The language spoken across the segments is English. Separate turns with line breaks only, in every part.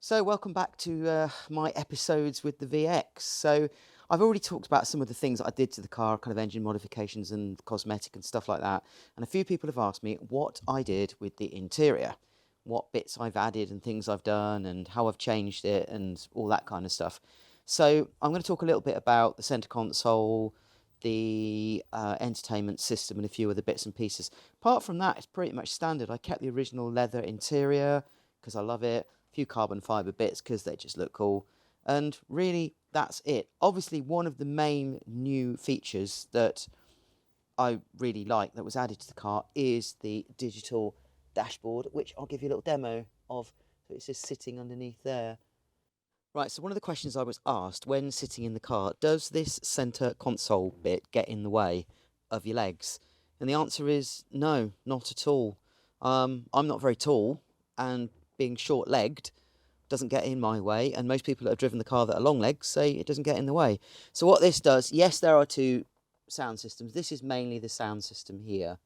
So welcome back to my episodes with the VX. So I've already talked about some of the things that I did to the car, kind of engine modifications and cosmetic and stuff like that. And a few people have asked me what I did with the interior, what bits I've added and things I've done and how I've changed it and all that kind of stuff. So I'm going to talk a little bit about the center console, the entertainment system and a few other bits and pieces. Apart from that, it's pretty much standard. I kept the original leather interior because I love it. Few carbon fiber bits because they just look cool, and really that's it. Obviously, one of the main new features that I really like that was added to the car is the digital dashboard, which I'll give you a little demo of. So it's just sitting underneath there. Right, so one of the questions I was asked when sitting in the car, does this center console bit get in the way of your legs? And the answer is no, not at all. I'm not very tall, and being short-legged doesn't get in my way, and most people that have driven the car that are long legs say it doesn't get in the way. So what this does, yes, there are two sound systems. This is mainly the sound system here.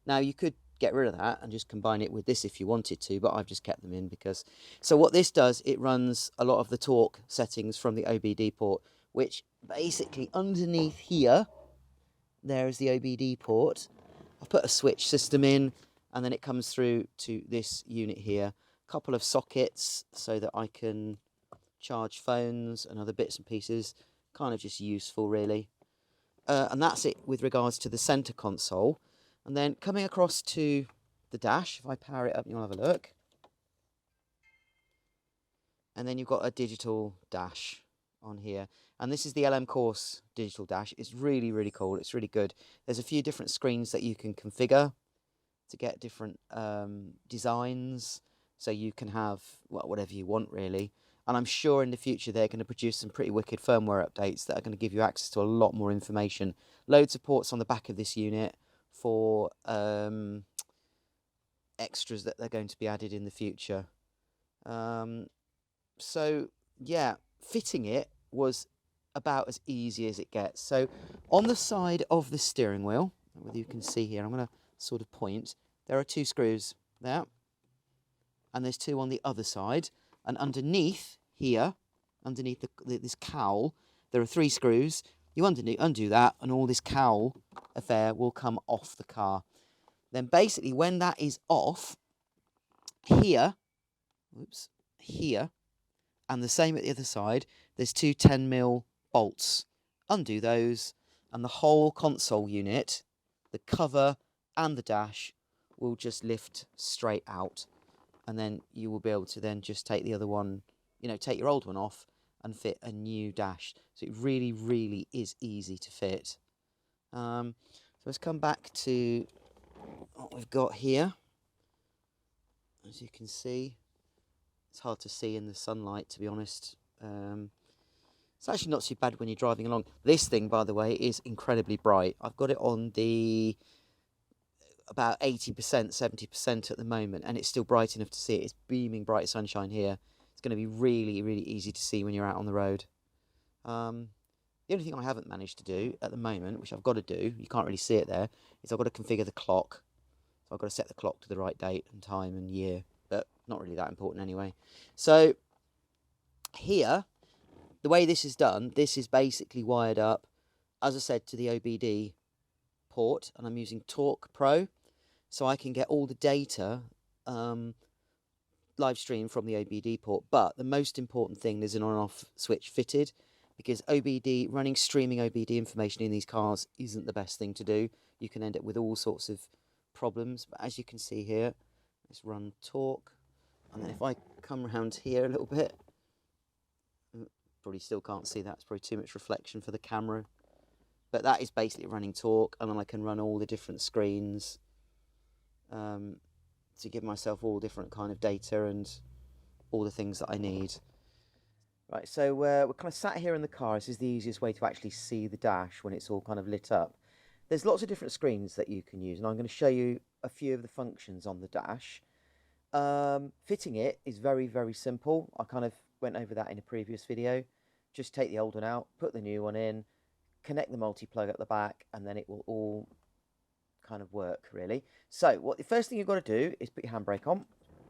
Now you could get rid of that and just combine it with this if you wanted to, but I've just kept them in because... So what this does, it runs a lot of the torque settings from the OBD port, which basically underneath here, there is the OBD port. I've put a switch system in, and then it comes through to this unit here. A couple of sockets so that I can charge phones and other bits and pieces. Kind of just useful, really. And that's it with regards to the center console. And then coming across to the dash, if I power it up, you'll have a look. And then you've got a digital dash on here. And this is the LM Corse Digital Dash. It's really, really cool. It's really good. There's a few different screens that you can configure to get different designs. So you can have whatever you want, really. And I'm sure in the future they're going to produce some pretty wicked firmware updates that are going to give you access to a lot more information. Loads of ports on the back of this unit for extras that they're going to be added in the future. So yeah, fitting it was about as easy as it gets. So on the side of the steering wheel, whether you can see here, I'm going to sort of point, there are two screws there, and there's two on the other side, and underneath here, underneath this cowl, there are three screws. You undo that, and all this cowl affair will come off the car. Then basically when that is off, here, here, and the same at the other side, there's two 10mm bolts. Undo those, and the whole console unit, the cover and the dash, will just lift straight out. And then you will be able to then just take the other one, take your old one off and fit a new dash. So it really, really is easy to fit. So let's come back to what we've got here. As you can see, it's hard to see in the sunlight, to be honest. It's actually not too bad when you're driving along. This thing, by the way, is incredibly bright. I've got it on the about 80%, 70% at the moment, and it's still bright enough to see it. It's beaming bright sunshine here. It's going to be really, really easy to see when you're out on the road. The only thing I haven't managed to do at the moment, which I've got to do, you can't really see it there, is I've got to configure the clock. So I've got to set the clock to the right date and time and year, but not really that important anyway. So here, the way this is done, this is basically wired up, as I said, to the OBD port, and I'm using Torque Pro, so I can get all the data live stream from the OBD port. But the most important thing, there's an on-off switch fitted, because running streaming OBD information in these cars isn't the best thing to do. You can end up with all sorts of problems. But as you can see here, let's run torque, and then if I come around here a little bit, probably still can't see that, it's probably too much reflection for the camera. But that is basically running torque, and then I can run all the different screens to give myself all different kind of data and all the things that I need. Right, so we're kind of sat here in the car. This is the easiest way to actually see the dash when it's all kind of lit up. There's lots of different screens that you can use, and I'm going to show you a few of the functions on the dash. Fitting it is very, very simple. I kind of went over that in a previous video. Just take the old one out, put the new one in, connect the multi-plug at the back, and then it will all kind of work, really. So the first thing you've got to do is put your handbrake on.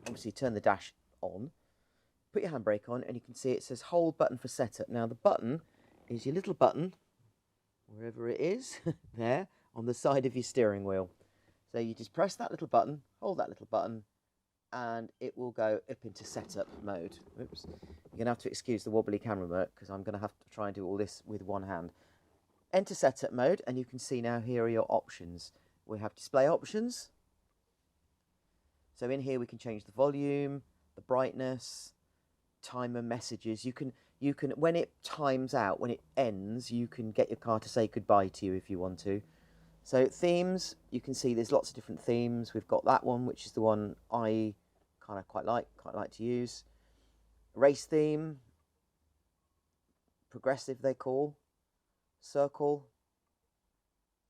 Obviously turn the dash on, put your handbrake on, and you can see it says hold button for setup. Now the button is your little button, wherever it is, there, on the side of your steering wheel. So you just press that little button, hold that little button, and it will go up into setup mode. Oops. You're going to have to excuse the wobbly camera work because I'm going to have to try and do all this with one hand. Enter setup mode, and you can see now here are your options. We have display options. So in here we can change the volume, the brightness, timer messages. You can when it times out, when it ends, you can get your car to say goodbye to you if you want to. So themes, you can see there's lots of different themes. We've got that one, which is the one I kind of quite like to use. Race theme, progressive they call, circle,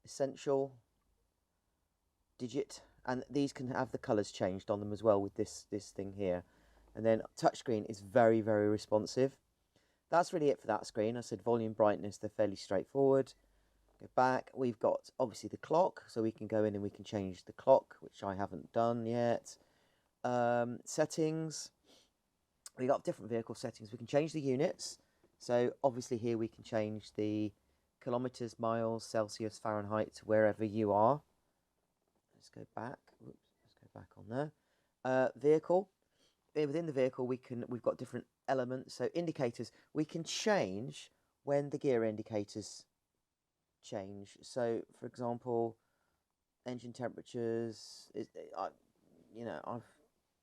essential, digit, and these can have the colours changed on them as well with this thing here. And then touchscreen is very, very responsive. That's really it for that screen. I said volume, brightness, they're fairly straightforward. Go back, we've got obviously the clock, so we can go in and we can change the clock, which I haven't done yet. Settings, we got different vehicle settings. We can change the units, so obviously here we can change the kilometers, miles, Celsius, Fahrenheit to wherever you are. Let's go back. Oops, let's go back on there. Vehicle, within the vehicle we've got different elements. So indicators, we can change when the gear indicators change. So for example, engine temperatures, I'm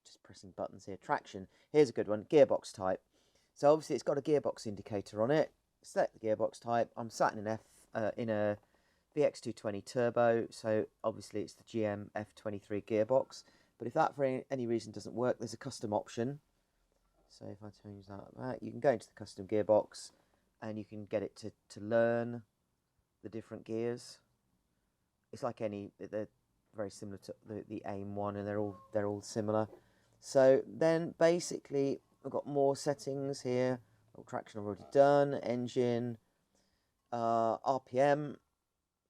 just pressing buttons here. Traction, here's a good one. Gearbox type, so obviously it's got a gearbox indicator on it. Select the gearbox type. I'm sat in a VX220 turbo, so obviously it's the GM F23 gearbox, but if that for any reason doesn't work, there's a custom option. So if I change that back, you can go into the custom gearbox and you can get it to learn the different gears. It's like they're very similar to the AIM one, and they're all similar. So then basically I've got more settings here. Traction I've already done, engine, RPM,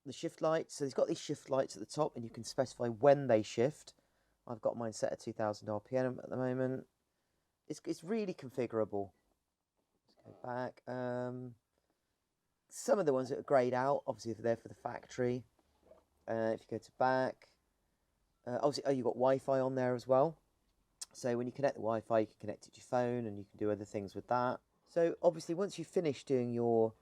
the shift lights. So it's got these shift lights at the top, and you can specify when they shift. I've got mine set at 2000 RPM at the moment. It's really configurable. Let's go back. Some of the ones that are grayed out, obviously they're there for the factory. If you go to back, obviously you've got Wi-Fi on there as well. So when you connect the Wi-Fi, you can connect it to your phone, and you can do other things with that. So obviously once you've finished doing your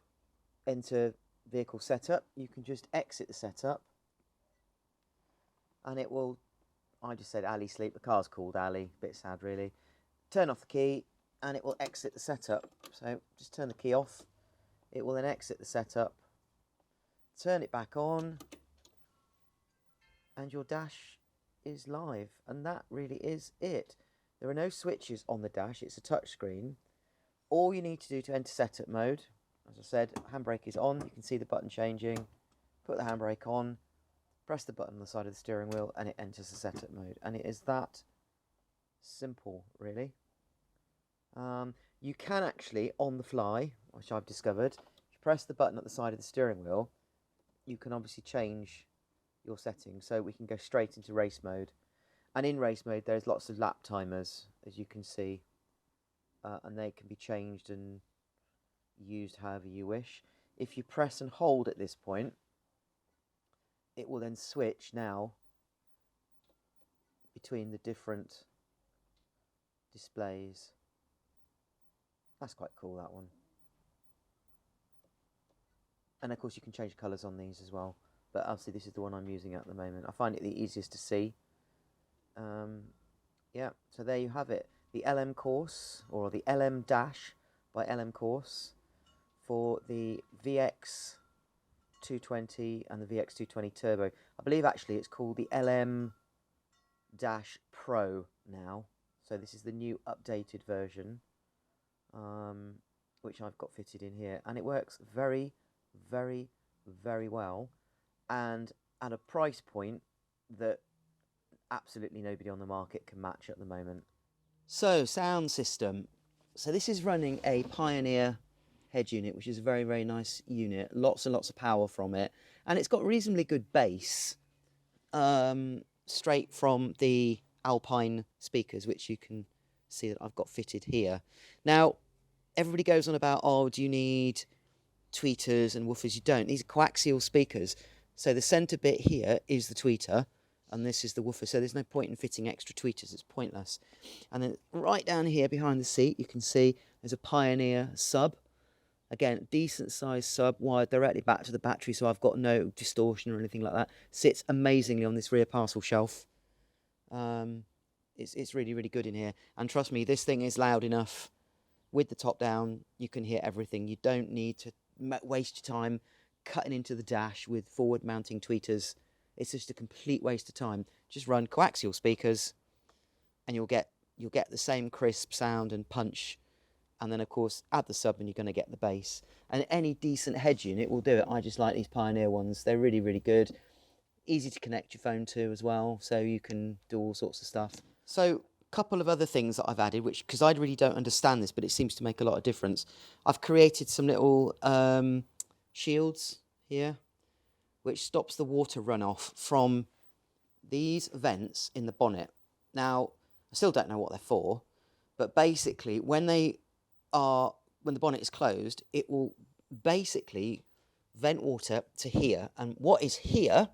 enter vehicle setup, you can just exit the setup, and it will, I just said Ali sleep, the car's called Ali, bit sad really. Turn off the key, and it will exit the setup. So just turn the key off. It will then exit the setup, turn it back on, and your dash is live. And that really is it. There are no switches on the dash, it's a touch screen. All you need to do to enter setup mode, as I said, handbrake is on, you can see the button changing. Put the handbrake on, press the button on the side of the steering wheel, and it enters the setup mode. And it is that simple, really. You can actually, on the fly, which I've discovered, if you press the button at the side of the steering wheel, you can obviously change your settings. So we can go straight into race mode. And in race mode, there's lots of lap timers, as you can see. And they can be changed and used however you wish. If you press and hold at this point, it will then switch now between the different displays. That's quite cool, that one. And of course you can change colours on these as well, but obviously this is the one I'm using at the moment. I find it the easiest to see. Yeah, so there you have it. The LM Corse, or the LM Dash by LM Corse, for the VX220 and the VX220 Turbo. I believe actually it's called the LM Dash Pro now. So this is the new updated version, which I've got fitted in here. And it works very, very, very well. And at a price point that absolutely nobody on the market can match at the moment. So, sound system. So this is running a Pioneer head unit, which is a very, very nice unit. Lots and lots of power from it. And it's got reasonably good bass, straight from the Alpine speakers, which you can see that I've got fitted here. Now, everybody goes on about, oh, do you need tweeters and woofers? You don't. These are coaxial speakers. So the center bit here is the tweeter, and this is the woofer. So there's no point in fitting extra tweeters. It's pointless. And then right down here behind the seat, you can see there's a Pioneer sub. Again, decent sized sub, wired directly back to the battery, so I've got no distortion or anything like that. Sits amazingly on this rear parcel shelf. It's really, really good in here. And trust me, this thing is loud enough. With the top down, you can hear everything. You don't need to waste your time cutting into the dash with forward mounting tweeters. It's just a complete waste of time. Just run coaxial speakers and you'll get the same crisp sound and punch. And then, of course, add the sub and you're going to get the bass. And any decent head unit will do it. I just like these Pioneer ones. They're really, really good. Easy to connect your phone to as well, so you can do all sorts of stuff. So, a couple of other things that I've added, which, because I really don't understand this, but it seems to make a lot of difference. I've created some little shields here, which stops the water runoff from these vents in the bonnet. Now, I still don't know what they're for, but basically, when the bonnet is closed, it will basically vent water to here. And what is here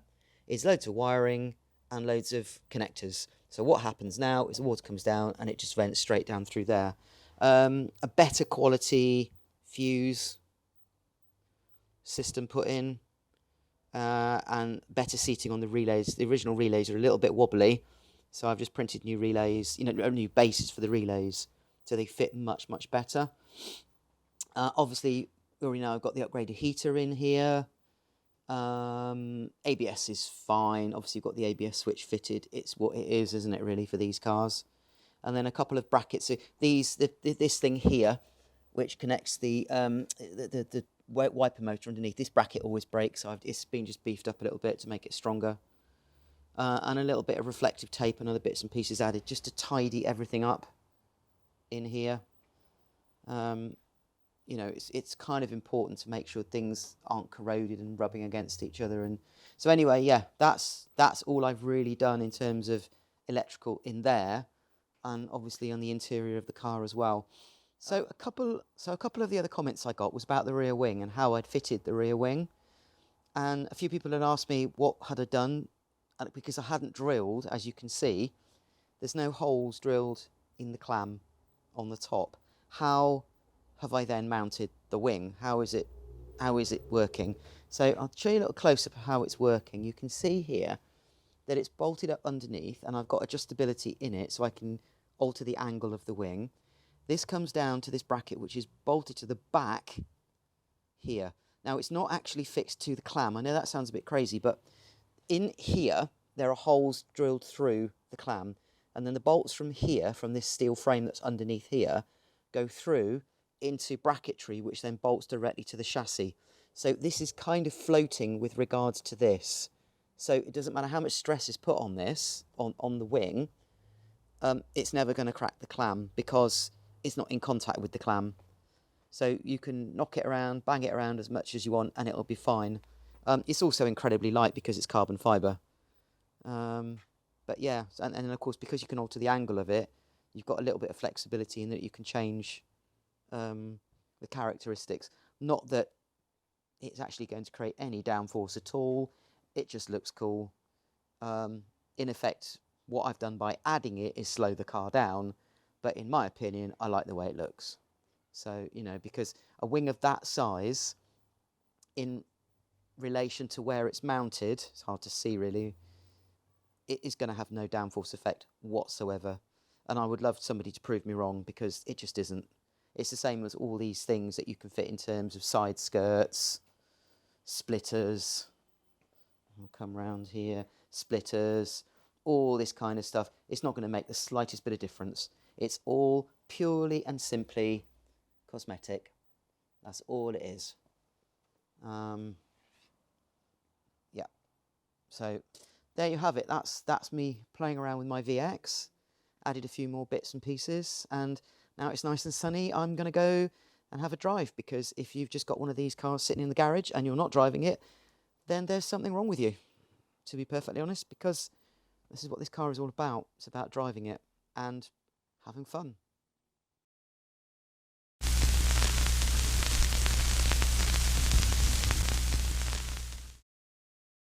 is loads of wiring and loads of connectors. So what happens now is the water comes down and it just vents straight down through there. A better quality fuse system put in, and better seating on the relays. The original relays are a little bit wobbly, so I've just printed new relays, new bases for the relays, so they fit much, much better. Obviously, we already know I've got the upgraded heater in here. ABS is fine. Obviously, you've got the ABS switch fitted. It's what it is, isn't it, really, for these cars? And then a couple of brackets. So this thing here, which connects the wiper motor underneath. This bracket always breaks, so it's been just beefed up a little bit to make it stronger. And a little bit of reflective tape and other bits and pieces added just to tidy everything up in here. It's kind of important to make sure things aren't corroded and rubbing against each other. And so anyway, yeah, that's all I've really done in terms of electrical in there, and obviously on the interior of the car as well. So a couple of the other comments I got was about the rear wing and how I'd fitted the rear wing. And a few people had asked me what had I done, and because I hadn't drilled, as you can see, there's no holes drilled in the clam on the top. How have I then mounted the wing? How is it working? So I'll show you a little close-up of how it's working. You can see here that it's bolted up underneath, and I've got adjustability in it, so I can alter the angle of the wing. This comes down to this bracket, which is bolted to the back here. Now, it's not actually fixed to the clam. I know that sounds a bit crazy, but in here, there are holes drilled through the clam, and then the bolts from here, from this steel frame that's underneath here, go through into bracketry, which then bolts directly to the chassis. So this is kind of floating with regards to this. So it doesn't matter how much stress is put on this, on the wing, it's never going to crack the clam because it's not in contact with the clam. So you can knock it around, bang it around as much as you want, and it'll be fine. It's also incredibly light because it's carbon fibre. But yeah, and then of course, because you can alter the angle of it, you've got a little bit of flexibility in that you can change the characteristics. Not that it's actually going to create any downforce at all. It just looks cool. In effect, what I've done by adding it is slow the car down, but in my opinion, I like the way it looks. So, because a wing of that size, in relation to where it's mounted, it's hard to see really, it is going to have no downforce effect whatsoever. And I would love somebody to prove me wrong, because it just isn't. It's the same as all these things that you can fit in terms of side skirts, splitters. I'll come round here, splitters, all this kind of stuff. It's not going to make the slightest bit of difference. It's all purely and simply cosmetic. That's all it is. Yeah. So there you have it. That's me playing around with my VX. Added a few more bits and pieces, and now it's nice and sunny. I'm going to go and have a drive, because if you've just got one of these cars sitting in the garage and you're not driving it, then there's something wrong with you, to be perfectly honest, because this is what this car is all about. It's about driving it and having fun.